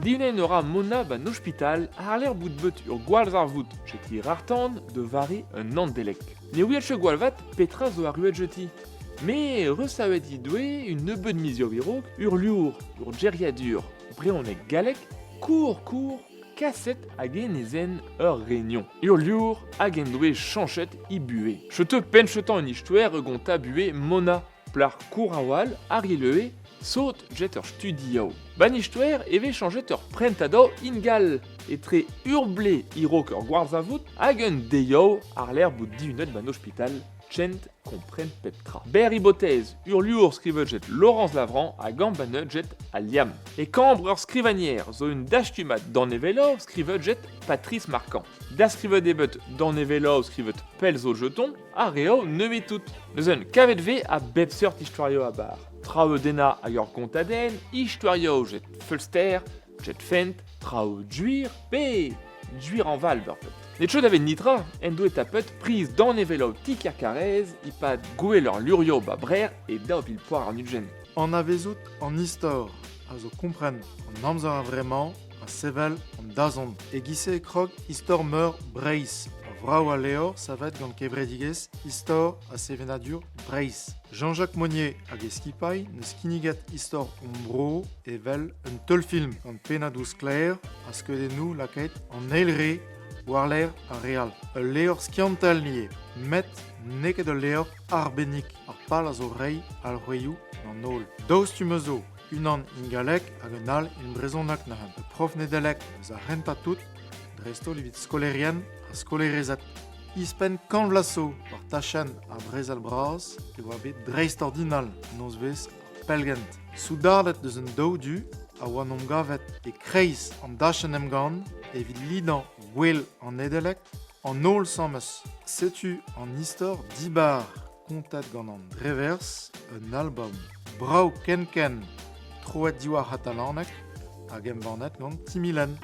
Dinen aura Mona ban hospital ar l'air bout beut ur gwalz ar vout, jeti rartan de vari un andelek. Ne ouiatche gwalvat petra zo ar ruet jeti. Me resavet i doe un nebeud mizio virog ur liour, ur geriadur, breonek galek, cour, kaset hag en ezen ur réunion. Ur liour hag en doe chanchet i bue. Chete penchetan un istouer egonta bue Mona, plar cour awal ar ileue, saut jet ur studio. Ban istouer eve chanchet ur prentado ingal, etre urble irok ur gwarz avout hag un deio ar l'air bout diunet ban hospital, tchent kompren peptra. Ber hypothèse, ur liour skrivet jet Laurence Lavran hag ambanet jet Aliam. E kambr ur skrivanière zo un dachtumat dan evelo skrivet jet Patrice Marquand. Da skrivet ebet dan evelo skrivet pel zo jeton, a reo nevet tout. Neus un kavet ve a bepseurt istorio a bar. Trao dena hag ur kontaden, istorio jet Fulster, jet Fent, trao duir, pe duir an val ber pet. Netcho d'avet nitra, en doe tapet prise dan evelo tik ar karez, ipad gouel ur lurio ba brer e da pil poar ar nudjen. An avezout an istor, a zo kompren an amzer a vremañ, a sevel an dazon. E gise krog istor meur breiz. A vrao a leor savet gant kevredigez istor a sevenadur breiz. Jean-Jacques Monnier hag eskipai neus kiniget istor ombro evel un teul film gant penadous klaer a skeudennoù laket an eilre war l'air a real. Ul leor skiantel nie, met neket ul leor arbenik ar pal a zo rei al roioù an nol. Daoust tu mezo, unan ingalek hag un al in brezonak nahan. Le prof nedelek eus a renta tout, dresto evit skolerien a skolerezet. Ispen kan vlaso war tachan a brezal braz e oa bet dreist ordinal noz vez ar pelgent. Soudardet deus un daou-du a oa nom gavet e kreiz an dachan emgant evit lidan gwell an edelek an nol sammes. Setu an istor dibar kontet gant an drevers un album. Brao ken troet diwar hatalanek hag embanet gant timilen.